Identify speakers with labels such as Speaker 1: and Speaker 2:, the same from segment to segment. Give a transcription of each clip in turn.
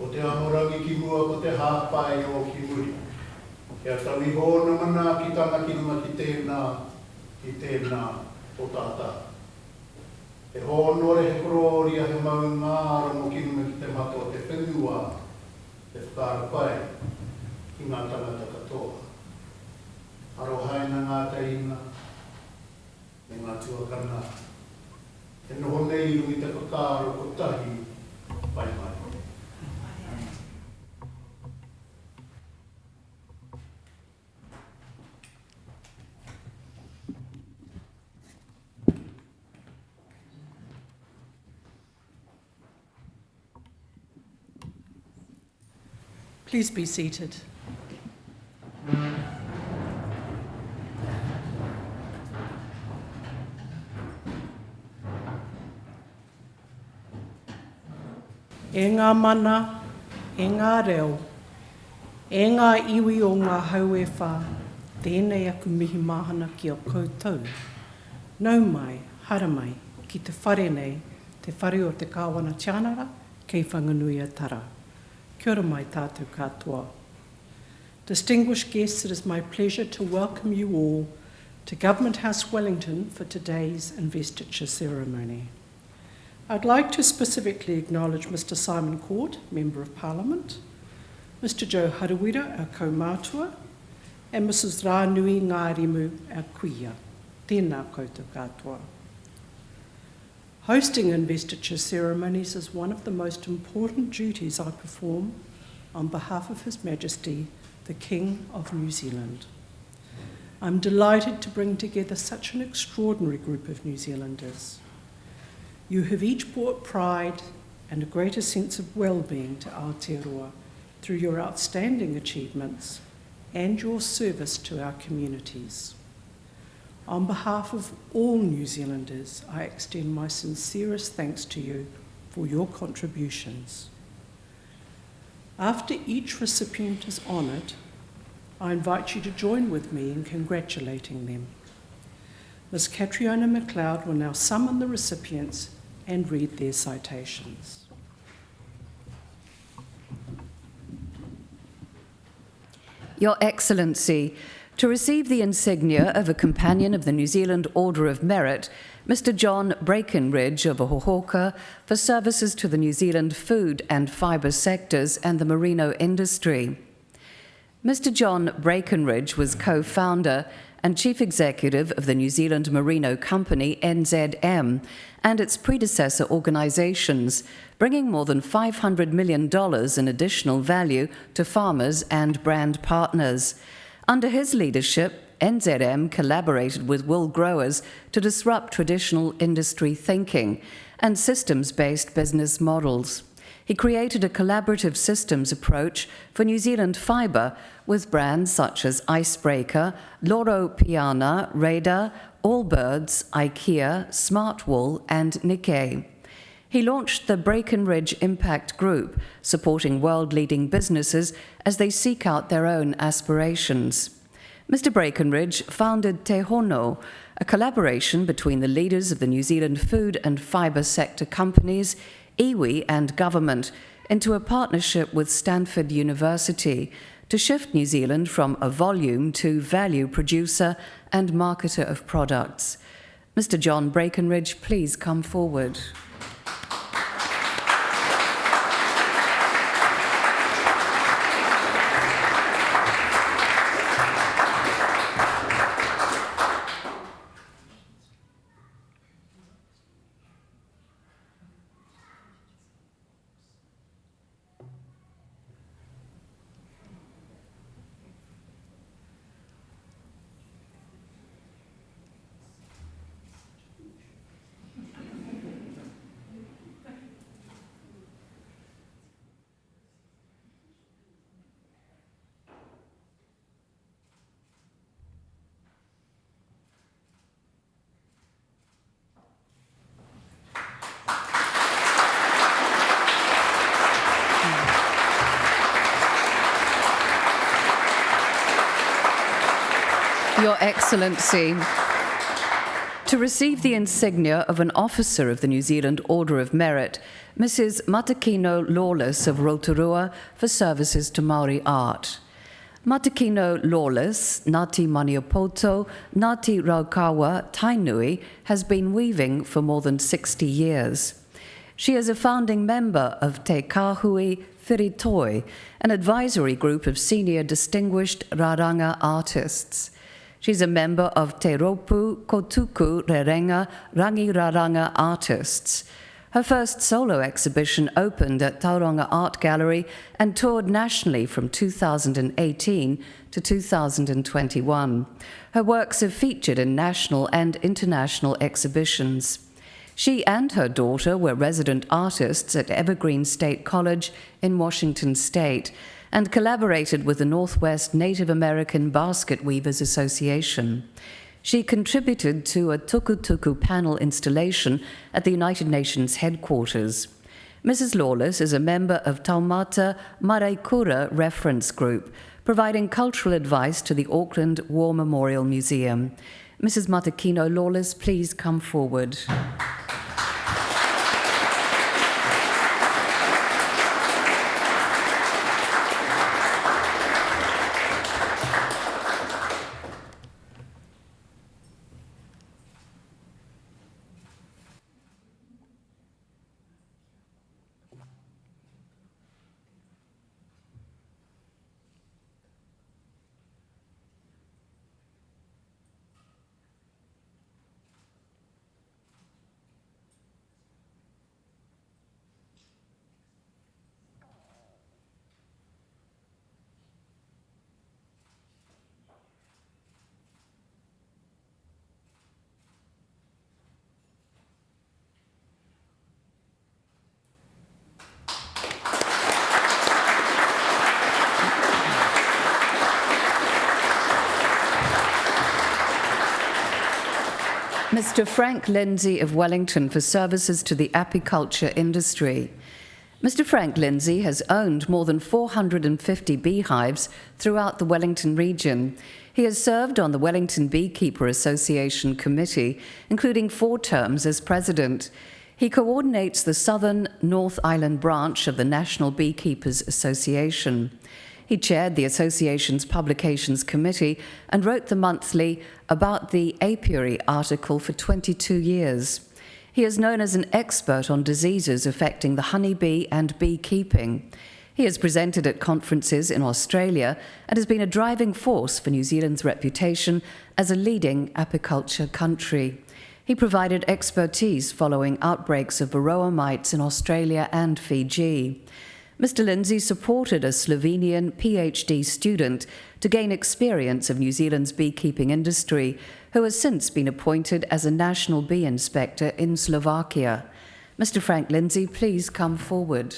Speaker 1: O te amorangi ki mua ko te hāpai o ki muri. Ea tawi hōna mana ki tanga ki nunga ki tēnā o tātā. E hōnore he kororia he mau ngāra mo ki nunga ki te mato o te whenua te whakara pai ki ngā tangata katoa. Arohaina ngā teina me ngā tuakana. E noho nei rungi te whakaro ko tahi pai mai.
Speaker 2: Please be seated. E ngā mana, e ngā reo, e ngā iwi o ngā hauewha, tēnei aku mihi mahana ki o koutou. Nau mai, hara mai, ki te whare nei, te whare o te kāwana tianara, kei whanganuia tara. Kia ora mai tātou katoa. Distinguished guests, it is my pleasure to welcome you all to Government House Wellington for today's investiture ceremony. I'd like to specifically acknowledge Mr Simon Court, Member of Parliament, Mr Joe Harawira, our kaumātua, and Mrs Rānui Ngārimu, our kuia. Tēnā koutou katoa. Hosting investiture ceremonies is one of the most important duties I perform on behalf of His Majesty, the King of New Zealand. I'm delighted to bring together such an extraordinary group of New Zealanders. You have each brought pride and a greater sense of well-being to Aotearoa through your outstanding achievements and your service to our communities. On behalf of all New Zealanders, I extend my sincerest thanks to you for your contributions. After each recipient is honoured, I invite you to join with me in congratulating them. Ms Catriona MacLeod will now summon the recipients and read their citations.
Speaker 3: Your Excellency, to receive the insignia of a Companion of the New Zealand Order of Merit, Mr John Brakenridge of Ohohoka for services to the New Zealand food and fibre sectors and the merino industry. Mr John Brakenridge was co-founder and chief executive of the New Zealand Merino Company, NZM, and its predecessor organisations, bringing more than $500 million in additional value to farmers and brand partners. Under his leadership, NZM collaborated with wool growers to disrupt traditional industry thinking and systems-based business models. He created a collaborative systems approach for New Zealand fibre with brands such as Icebreaker, Loro Piana, Radar, Allbirds, IKEA, Smartwool and Nikkei. He launched the Brakenridge Impact Group, supporting world-leading businesses as they seek out their own aspirations. Mr Brakenridge founded Te Hono, a collaboration between the leaders of the New Zealand food and fibre sector companies, iwi and government, into a partnership with Stanford University to shift New Zealand from a volume to value producer and marketer of products. Mr John Brakenridge, please come forward. Your Excellency, To receive the insignia of an officer of the New Zealand Order of Merit, Mrs. Matakino Lawless of Rotorua for services to Māori art. Matakino Lawless, Ngāti Maniapoto, Ngāti Raukawa, Tainui, has been weaving for more than 60 years. She is a founding member of Te Kāhui Whiritoi, an advisory group of senior distinguished raranga artists. She's a member of Te Ropu Kotuku Rerenga Rangi Raranga Artists. Her first solo exhibition opened at Tauranga Art Gallery and toured nationally from 2018 to 2021. Her works have featured in national and international exhibitions. She and her daughter were resident artists at Evergreen State College in Washington State and collaborated with the Northwest Native American Basket Weavers Association. She contributed to a tukutuku panel installation at the United Nations headquarters. Mrs. Lawless is a member of Taumata Maraikura Reference Group, providing cultural advice to the Auckland War Memorial Museum. Mrs. Matakino Lawless, please come forward. Mr. Frank Lindsay of Wellington for services to the apiculture industry. Mr. Frank Lindsay has owned more than 450 beehives throughout the Wellington region. He has served on the Wellington Beekeeper Association Committee, including 4 terms as president. He coordinates the Southern North Island branch of the National Beekeepers Association. He chaired the association's publications committee and wrote the monthly About the Apiary article for 22 years. He is known as an expert on diseases affecting the honeybee and beekeeping. He has presented at conferences in Australia and has been a driving force for New Zealand's reputation as a leading apiculture country. He provided expertise following outbreaks of varroa mites in Australia and Fiji. Mr. Lindsay supported a Slovenian PhD student to gain experience of New Zealand's beekeeping industry, who has since been appointed as a national bee inspector in Slovakia. Mr. Frank Lindsay, please come forward.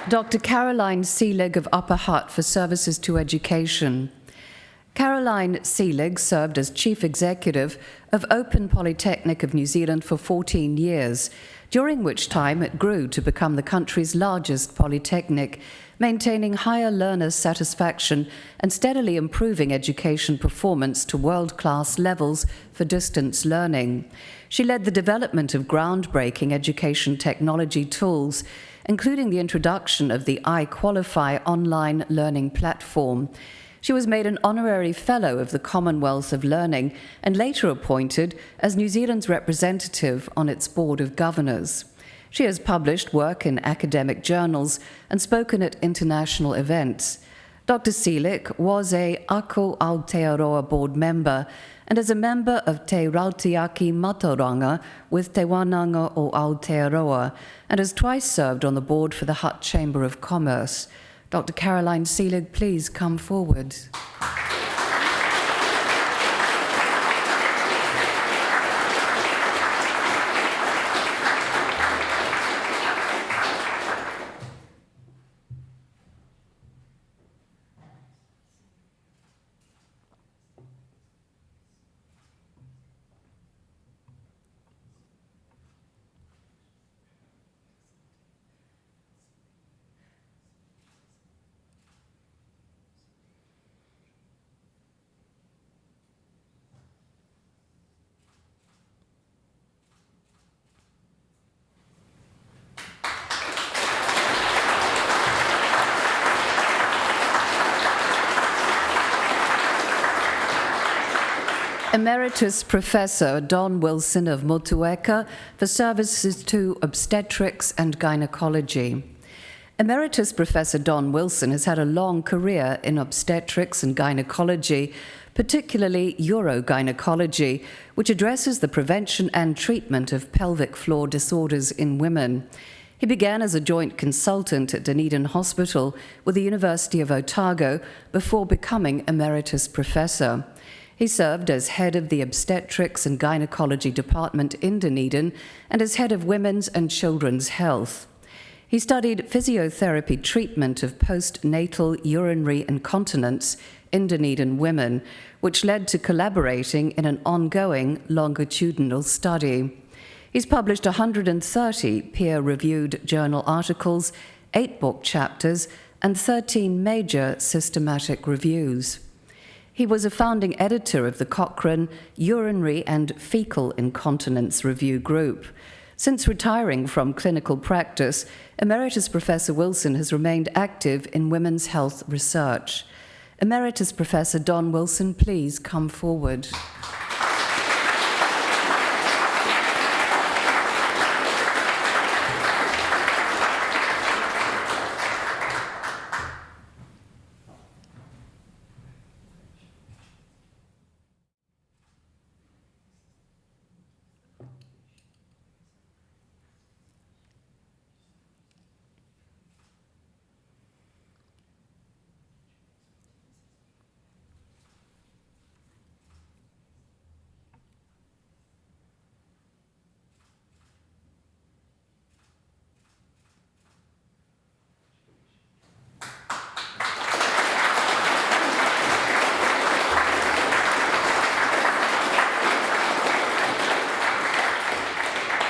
Speaker 3: Dr. Caroline Seelig of Upper Hutt for services to education. Caroline Seelig served as Chief Executive of Open Polytechnic of New Zealand for 14 years, during which time it grew to become the country's largest polytechnic, maintaining higher learner satisfaction and steadily improving education performance to world-class levels for distance learning. She led the development of groundbreaking education technology tools, including the introduction of the iQualify online learning platform. She was made an honorary fellow of the Commonwealth of Learning and later appointed as New Zealand's representative on its board of governors. She has published work in academic journals and spoken at international events. Dr. Seelig was a Ako Aotearoa board member and is a member of Te Rautiaki Mataranga with Te Wānanga o Aotearoa and has twice served on the board for the Hutt Chamber of Commerce. Dr. Caroline Seelig, please come forward. Emeritus Professor Don Wilson of Motueka for services to obstetrics and gynecology. Emeritus Professor Don Wilson has had a long career in obstetrics and gynecology, particularly urogynecology, which addresses the prevention and treatment of pelvic floor disorders in women. He began as a joint consultant at Dunedin Hospital with the University of Otago before becoming Emeritus Professor. He served as head of the Obstetrics and Gynecology Department in Dunedin and as head of Women's and Children's Health. He studied physiotherapy treatment of postnatal urinary incontinence in Dunedin women, which led to collaborating in an ongoing longitudinal study. He's published 130 peer-reviewed journal articles, 8 book chapters, and 13 major systematic reviews. He was a founding editor of the Cochrane Urinary and Fecal Incontinence Review Group. Since retiring from clinical practice, Emeritus Professor Wilson has remained active in women's health research. Emeritus Professor Don Wilson, please come forward.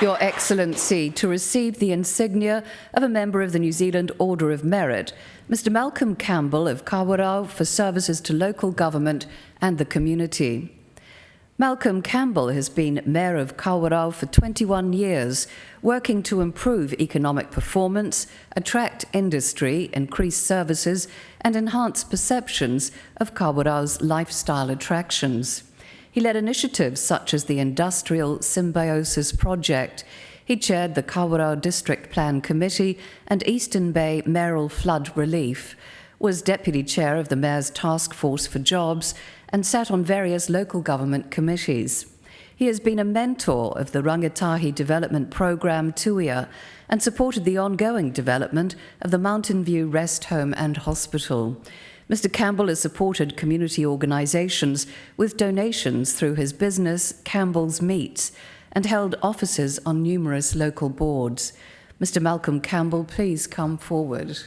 Speaker 3: Your Excellency, to receive the insignia of a member of the New Zealand Order of Merit, Mr. Malcolm Campbell of Kawerau for services to local government and the community. Malcolm Campbell has been Mayor of Kawerau for 21 years, working to improve economic performance, attract industry, increase services, and enhance perceptions of Kawerau's lifestyle attractions. He led initiatives such as the Industrial Symbiosis Project. He chaired the Kawerau District Plan Committee and Eastern Bay Mayoral Flood Relief, was Deputy Chair of the Mayor's Task Force for Jobs, and sat on various local government committees. He has been a mentor of the Rangatahi Development Programme Tuia and supported the ongoing development of the Mountain View Rest Home and Hospital. Mr. Campbell has supported community organisations with donations through his business, Campbell's Meats, and held offices on numerous local boards. Mr. Malcolm Campbell, please come forward.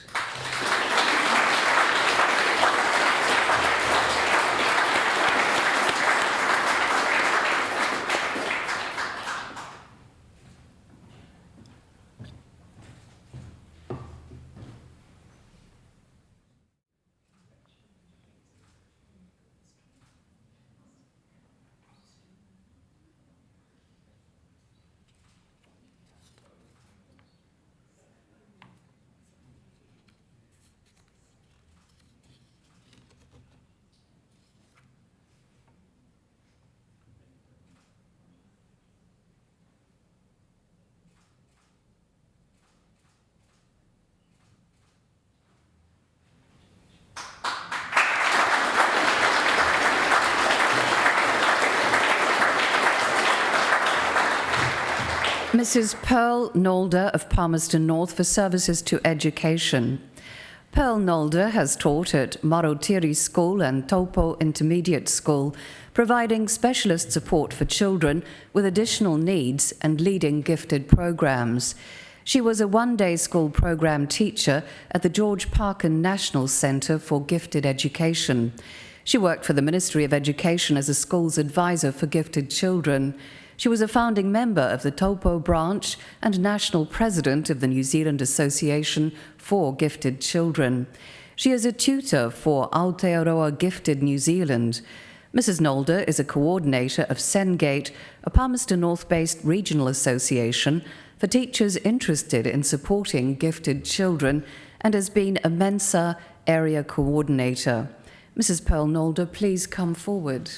Speaker 3: Mrs. Pearl Nolder of Palmerston North for services to education. Pearl Nolder has taught at Marotiri School and Taupo Intermediate School, providing specialist support for children with additional needs and leading gifted programs. She was a one-day school program teacher at the George Parkin National Centre for Gifted Education. She worked for the Ministry of Education as a schools advisor for gifted children. She was a founding member of the Taupo branch and national president of the New Zealand Association for Gifted Children. She is a tutor for Aotearoa Gifted New Zealand. Mrs. Nolder is a coordinator of Sengate, a Palmerston North-based regional association for teachers interested in supporting gifted children, and has been a Mensa area coordinator. Mrs. Pearl Nolder, please come forward.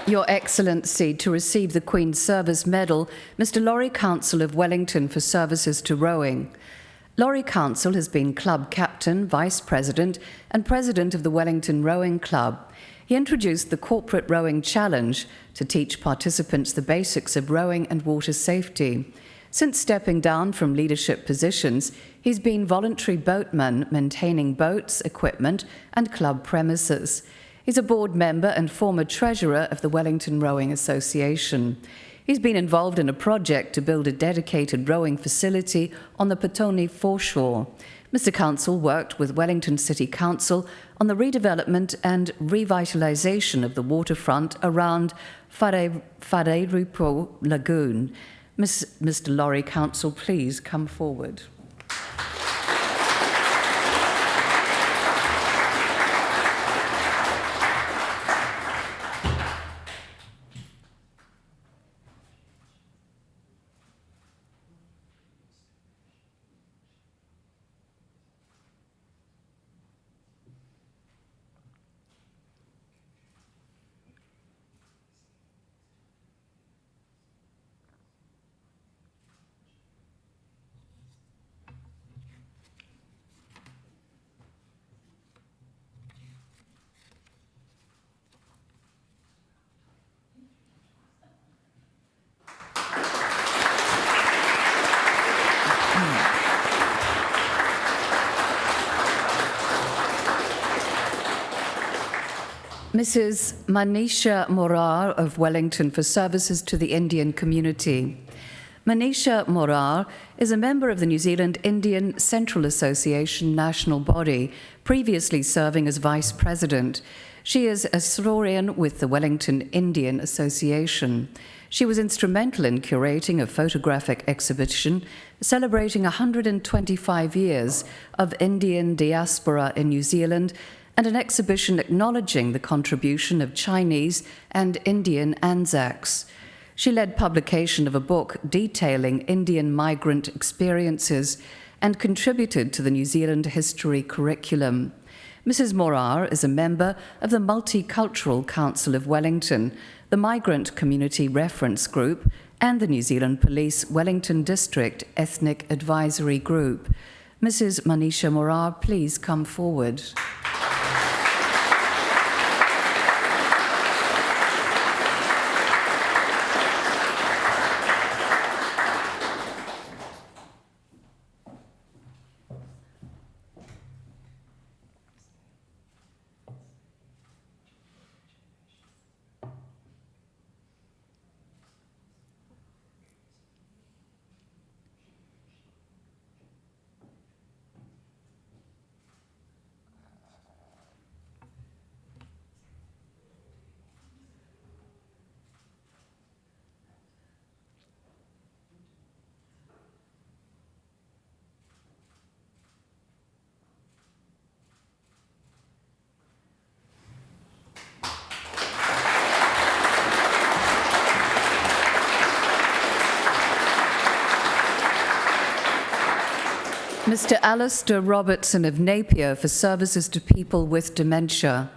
Speaker 3: Your Excellency, to receive the Queen's Service Medal, Mr. Laurie Council of Wellington for services to rowing. Laurie Council has been club captain, vice president, and president of the Wellington Rowing Club. He introduced the Corporate Rowing Challenge to teach participants the basics of rowing and water safety. Since stepping down from leadership positions, he's been voluntary boatman, maintaining boats, equipment, and club premises. He's a board member and former treasurer of the Wellington Rowing Association. He's been involved in a project to build a dedicated rowing facility on the Petone foreshore. Mr. Council worked with Wellington City Council on the redevelopment and revitalisation of the waterfront around Wharerupo Lagoon. Mr. Laurie Council, please come forward. Mrs. Manisha Morar of Wellington for services to the Indian community. Manisha Morar is a member of the New Zealand Indian Central Association national body, previously serving as vice president. She is a historian with the Wellington Indian Association. She was instrumental in curating a photographic exhibition celebrating 125 years of Indian diaspora in New Zealand, and an exhibition acknowledging the contribution of Chinese and Indian Anzacs. She led publication of a book detailing Indian migrant experiences and contributed to the New Zealand history curriculum. Mrs. Morar is a member of the Multicultural Council of Wellington, the Migrant Community Reference Group, and the New Zealand Police Wellington District Ethnic Advisory Group. Mrs. Manisha Morar, please come forward. Mr. Alister Robertson of Napier for services to people with dementia.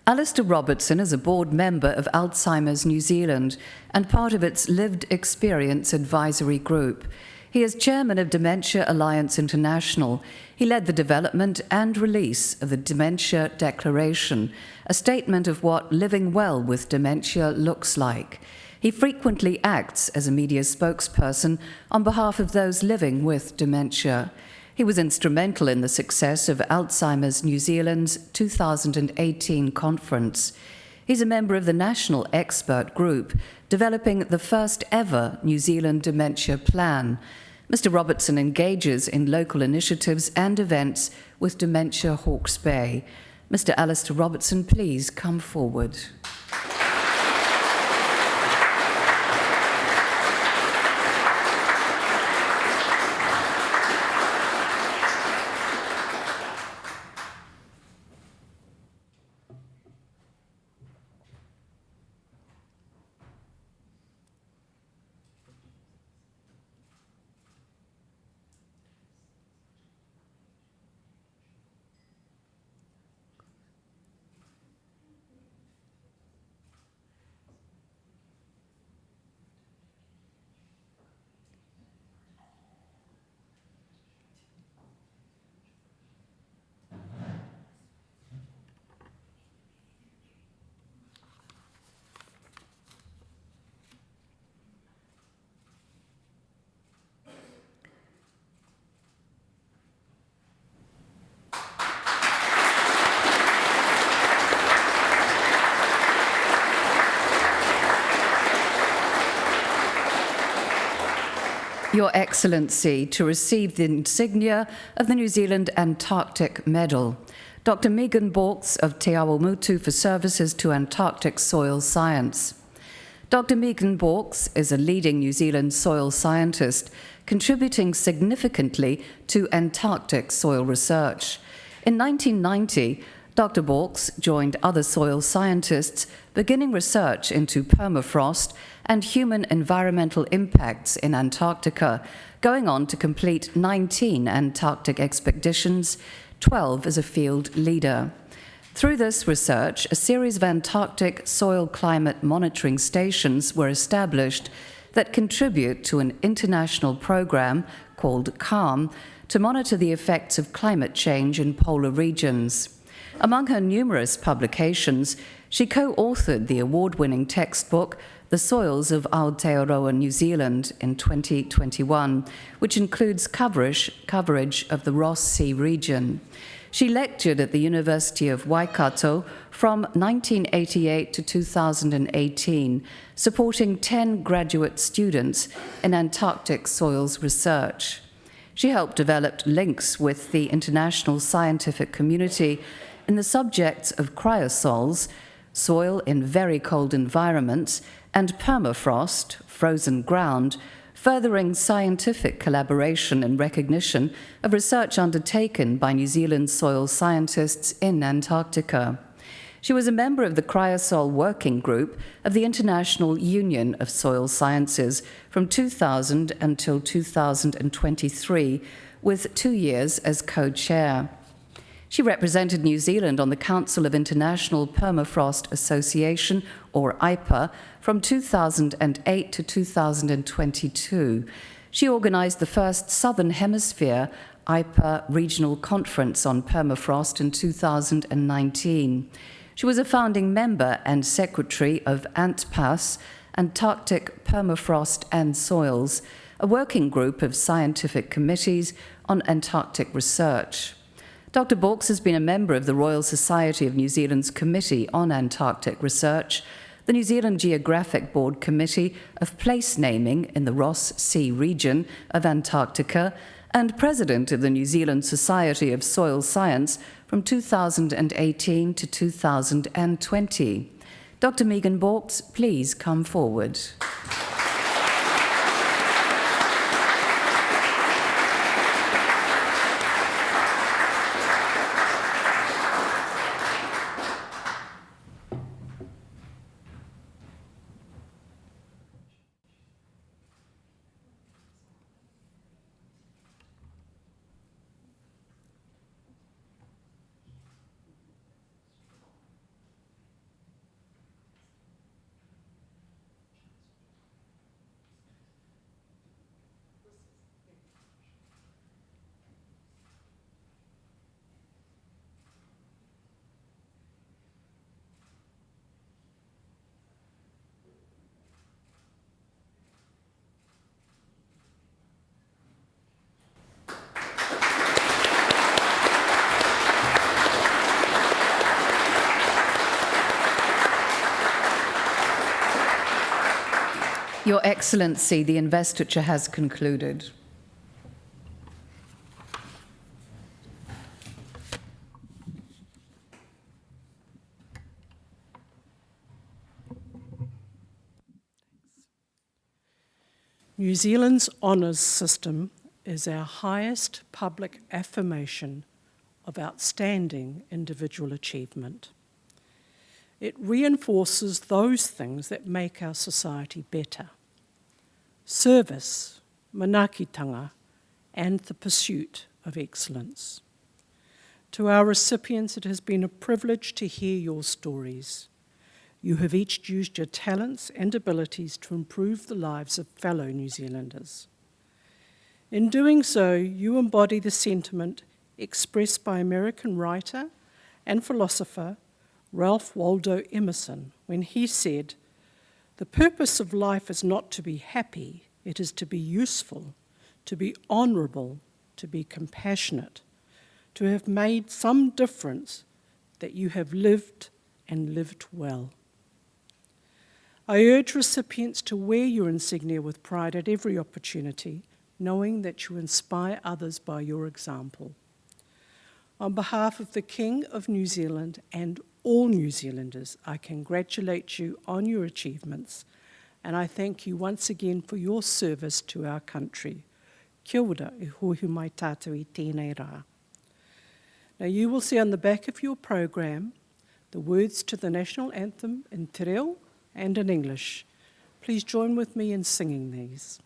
Speaker 3: Alister Robertson is a board member of Alzheimer's New Zealand and part of its Lived Experience Advisory Group. He is chairman of Dementia Alliance International. He led the development and release of the Dementia Declaration, a statement of what living well with dementia looks like. He frequently acts as a media spokesperson on behalf of those living with dementia. He was instrumental in the success of Alzheimer's New Zealand's 2018 conference. He's a member of the National Expert Group, developing the first ever New Zealand Dementia Plan. Mr. Robertson engages in local initiatives and events with Dementia Hawke's Bay. Mr. Alister Robertson, please come forward. Your Excellency, to receive the insignia of the New Zealand Antarctic Medal, Dr. Megan Balks of Te Awamutu for services to Antarctic soil science. Dr. Megan Balks is a leading New Zealand soil scientist, contributing significantly to Antarctic soil research. In 1990, Dr. Balks joined other soil scientists, beginning research into permafrost and human environmental impacts in Antarctica, going on to complete 19 Antarctic expeditions, 12 as a field leader. Through this research, a series of Antarctic soil climate monitoring stations were established that contribute to an international program called CALM to monitor the effects of climate change in polar regions. Among her numerous publications, she co-authored the award-winning textbook The Soils of Aotearoa New Zealand in 2021, which includes coverage of the Ross Sea region. She lectured at the University of Waikato from 1988 to 2018, supporting 10 graduate students in Antarctic soils research. She helped develop links with the international scientific community in the subjects of cryosols, soil in very cold environments, and permafrost, frozen ground, furthering scientific collaboration and recognition of research undertaken by New Zealand soil scientists in Antarctica. She was a member of the Cryosol Working Group of the International Union of Soil Sciences from 2000 until 2023, with 2 years as co-chair. She represented New Zealand on the Council of International Permafrost Association, or IPA, from 2008 to 2022. She organised the first Southern Hemisphere IPA Regional Conference on Permafrost in 2019. She was a founding member and secretary of ANTPAS, Antarctic Permafrost and Soils, a working group of scientific committees on Antarctic research. Dr. Balks has been a member of the Royal Society of New Zealand's Committee on Antarctic Research, the New Zealand Geographic Board Committee of Place Naming in the Ross Sea region of Antarctica, and President of the New Zealand Society of Soil Science from 2018 to 2020. Dr. Megan Balks, please come forward. Your Excellency, the investiture has concluded.
Speaker 2: New Zealand's honours system is our highest public affirmation of outstanding individual achievement. It reinforces those things that make our society better: service, manaakitanga, and the pursuit of excellence. To our recipients, it has been a privilege to hear your stories. You have each used your talents and abilities to improve the lives of fellow New Zealanders. In doing so, you embody the sentiment expressed by American writer and philosopher Ralph Waldo Emerson when he said, "The purpose of life is not to be happy, it is to be useful, to be honourable, to be compassionate, to have made some difference, that you have lived and lived well." I urge recipients to wear your insignia with pride at every opportunity, knowing that you inspire others by your example. On behalf of the King of New Zealand and all New Zealanders, I congratulate you on your achievements, and I thank you once again for your service to our country. Kia ora, e hohu mai tātou I tēnei rā. Now you will see on the back of your program the words to the national anthem in te reo and in English. Please join with me in singing these.